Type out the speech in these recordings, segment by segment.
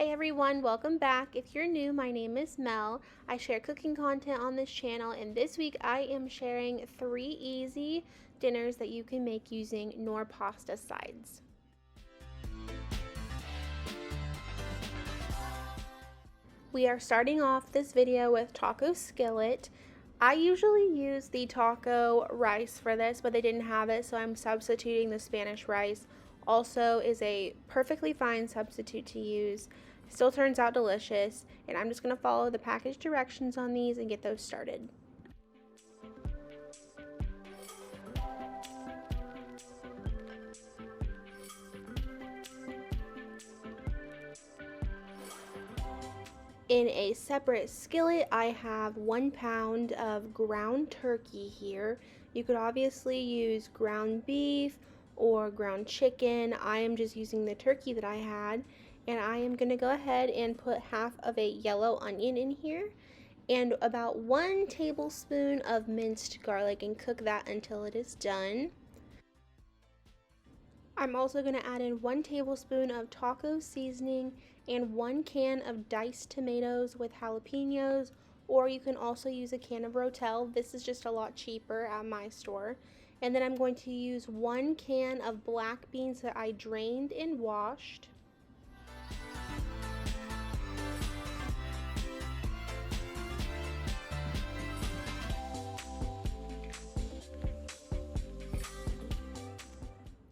Hey everyone, welcome back. If you're new, my name is Mel. I share cooking content on this channel, and this week I am sharing 3 easy dinners that you can make using KNORR pasta sides. We are starting off this video with taco skillet. I usually use the taco rice for this, but they didn't have it, so I'm substituting the Spanish rice. Also is a perfectly fine substitute to use. Still turns out delicious, and I'm just going to follow the package directions on these and get those started. In a separate skillet, I have 1 pound of ground turkey here. You could obviously use ground beef or ground chicken. I am just using the turkey that I had, and I am going to go ahead and put half of a yellow onion in here and about 1 tablespoon of minced garlic and cook that until it is done. I'm also going to add in 1 tablespoon of taco seasoning and 1 can of diced tomatoes with jalapenos, or you can also use a can of Rotel. This is just a lot cheaper at my store. And then I'm going to use 1 can of black beans that I drained and washed.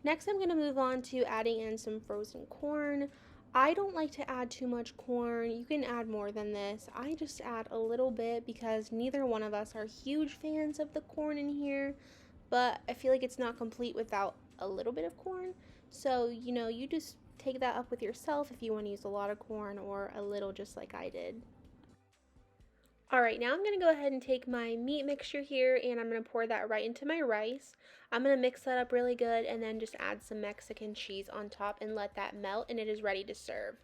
Next, I'm going to move on to adding in some frozen corn. I don't like to add too much corn. You can add more than this. I just add a little bit because neither one of us are huge fans of the corn in here, but I feel like it's not complete without a little bit of corn. So, you just take that up with yourself if you want to use a lot of corn or a little, just like I did. Alright, now I'm going to go ahead and take my meat mixture here and I'm going to pour that right into my rice. I'm going to mix that up really good and then just add some Mexican cheese on top and let that melt, and it is ready to serve.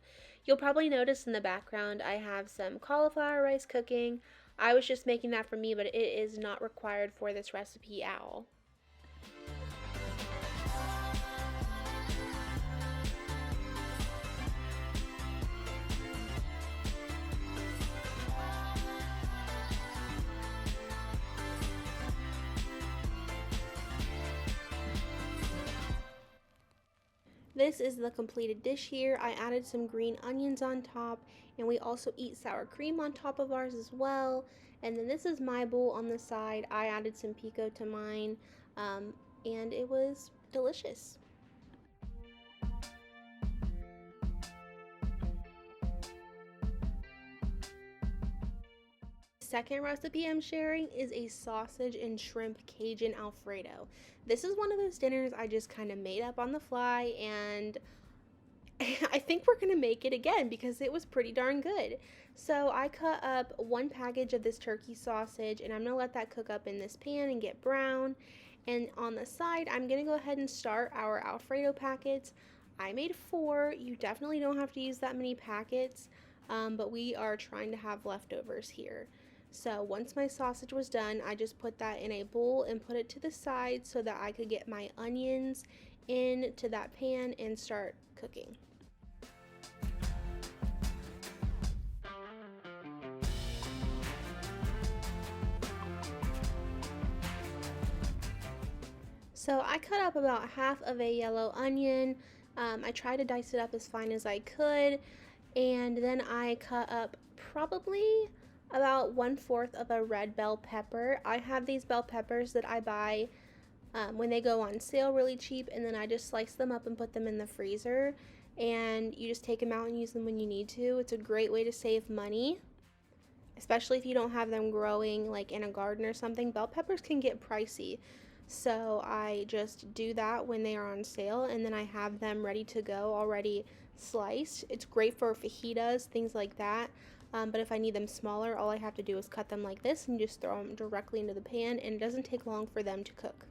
You'll probably notice in the background I have some cauliflower rice cooking. I was just making that for me, but it is not required for this recipe at all. This is the completed dish here. I added some green onions on top, and we also eat sour cream on top of ours as well. And then this is my bowl on the side. I added some pico to mine, and it was delicious. Second recipe I'm sharing is a sausage and shrimp Cajun Alfredo. This is one of those dinners I just kind of made up on the fly, and I think we're going to make it again because it was pretty darn good. So I cut up 1 package of this turkey sausage, and I'm going to let that cook up in this pan and get brown. And on the side, I'm going to go ahead and start our Alfredo packets. I made 4. You definitely don't have to use that many packets, but we are trying to have leftovers here. So once my sausage was done, I just put that in a bowl and put it to the side so that I could get my onions into that pan and start cooking. So I cut up about half of a yellow onion. I tried to dice it up as fine as I could, and then I cut up probably about 1/4 of a red bell pepper. I have these bell peppers that I buy when they go on sale really cheap, and then I just slice them up and put them in the freezer, and you just take them out and use them when you need to. It's a great way to save money, especially if you don't have them growing like in a garden or something. Bell peppers can get pricey, so I just do that when they are on sale, and then I have them ready to go already sliced. It's great for fajitas, things like that. But if I need them smaller, all I have to do is cut them like this and just throw them directly into the pan, and it doesn't take long for them to cook.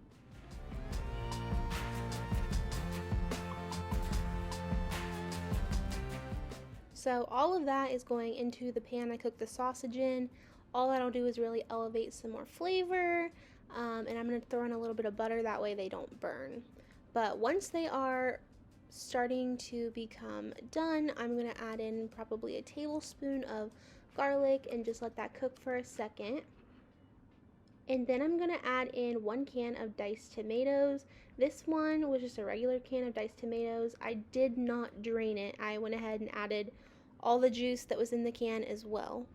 So all of that is going into the pan I cooked the sausage in. All that'll do is really elevate some more flavor, and I'm going to throw in a little bit of butter, that way they don't burn. But once they are starting to become done, I'm going to add in probably a tablespoon of garlic and just let that cook for a second. And then I'm going to add in 1 can of diced tomatoes. This one was just a regular can of diced tomatoes. I did not drain it. I went ahead and added all the juice that was in the can as well.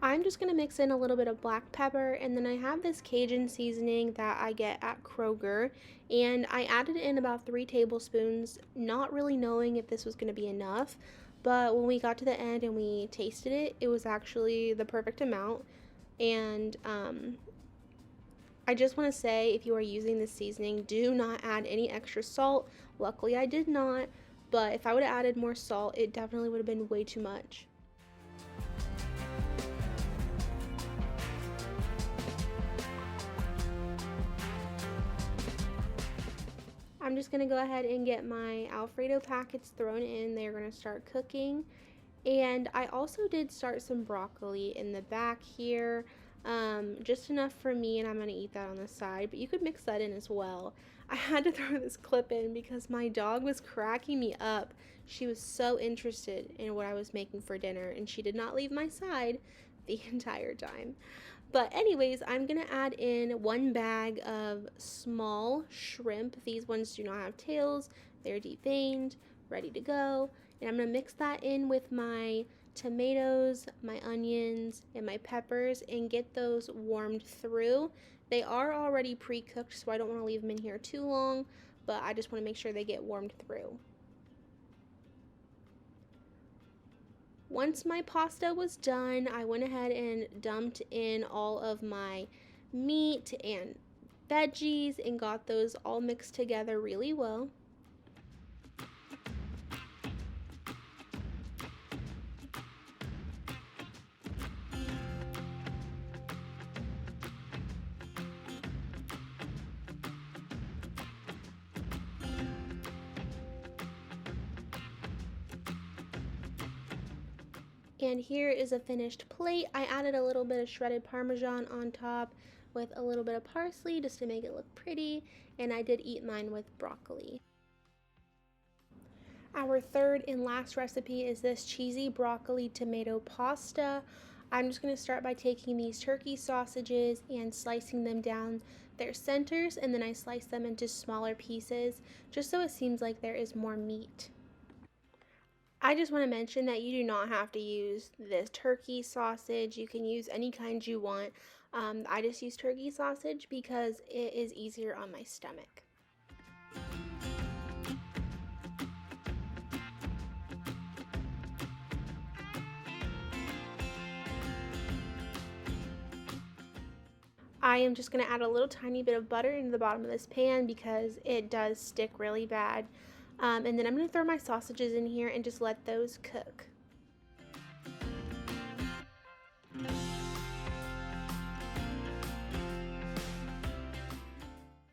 I'm just going to mix in a little bit of black pepper, and then I have this Cajun seasoning that I get at Kroger, and I added in about 3 tablespoons, not really knowing if this was going to be enough, but when we got to the end and we tasted it, it was actually the perfect amount. And I just want to say, if you are using this seasoning, do not add any extra salt. Luckily I did not, but if I would have added more salt, it definitely would have been way too much. I'm just going to go ahead and get my Alfredo packets thrown in. They're going to start cooking. And I also did start some broccoli in the back here, just enough for me, and I'm going to eat that on the side, but you could mix that in as well. I had to throw this clip in because my dog was cracking me up. She was so interested in what I was making for dinner, and she did not leave my side the entire time. But anyways, I'm going to add in 1 bag of small shrimp. These ones do not have tails. They're deveined, ready to go. And I'm going to mix that in with my tomatoes, my onions, and my peppers and get those warmed through. They are already pre-cooked, so I don't want to leave them in here too long, but I just want to make sure they get warmed through. Once my pasta was done, I went ahead and dumped in all of my meat and veggies and got those all mixed together really well. And here is a finished plate. I added a little bit of shredded Parmesan on top with a little bit of parsley just to make it look pretty, and I did eat mine with broccoli. Our third and last recipe is this cheesy broccoli tomato pasta. I'm just going to start by taking these turkey sausages and slicing them down their centers, and then I slice them into smaller pieces just so it seems like there is more meat. I just want to mention that you do not have to use this turkey sausage. You can use any kind you want. I just use turkey sausage because it is easier on my stomach. I am just going to add a little tiny bit of butter into the bottom of this pan because it does stick really bad. And then I'm going to throw my sausages in here and just let those cook.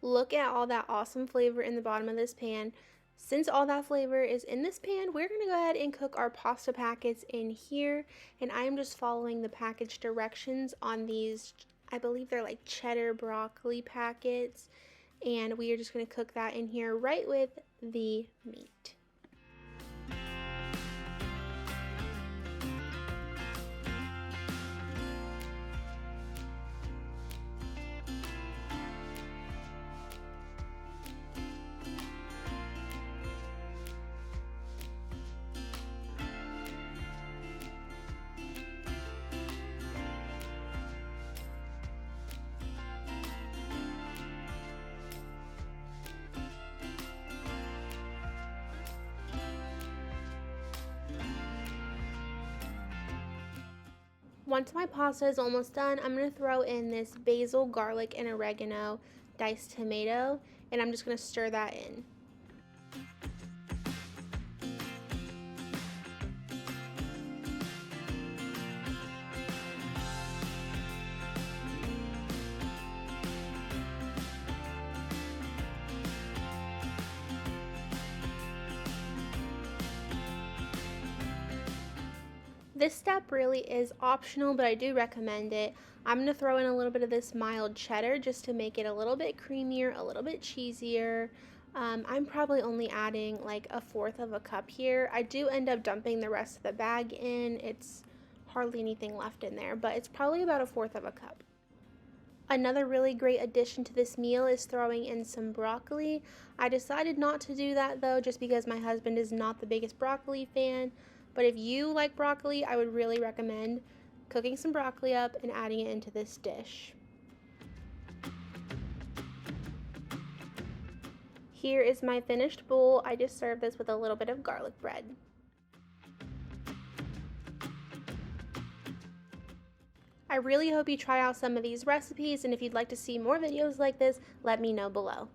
Look at all that awesome flavor in the bottom of this pan. Since all that flavor is in this pan, we're going to go ahead and cook our pasta packets in here. And I am just following the package directions on these, I believe they're like cheddar broccoli packets. And we are just going to cook that in here right with the meat. Once my pasta is almost done, I'm going to throw in this basil, garlic, and oregano diced tomato, and I'm just going to stir that in. This step really is optional, but I do recommend it. I'm going to throw in a little bit of this mild cheddar just to make it a little bit creamier, a little bit cheesier. I'm probably only adding like a fourth of a cup here. I do end up dumping the rest of the bag in. It's hardly anything left in there, but it's probably about a fourth of a cup. Another really great addition to this meal is throwing in some broccoli. I decided not to do that though, just because my husband is not the biggest broccoli fan. But if you like broccoli, I would really recommend cooking some broccoli up and adding it into this dish. Here is my finished bowl. I just served this with a little bit of garlic bread. I really hope you try out some of these recipes, and if you'd like to see more videos like this, let me know below.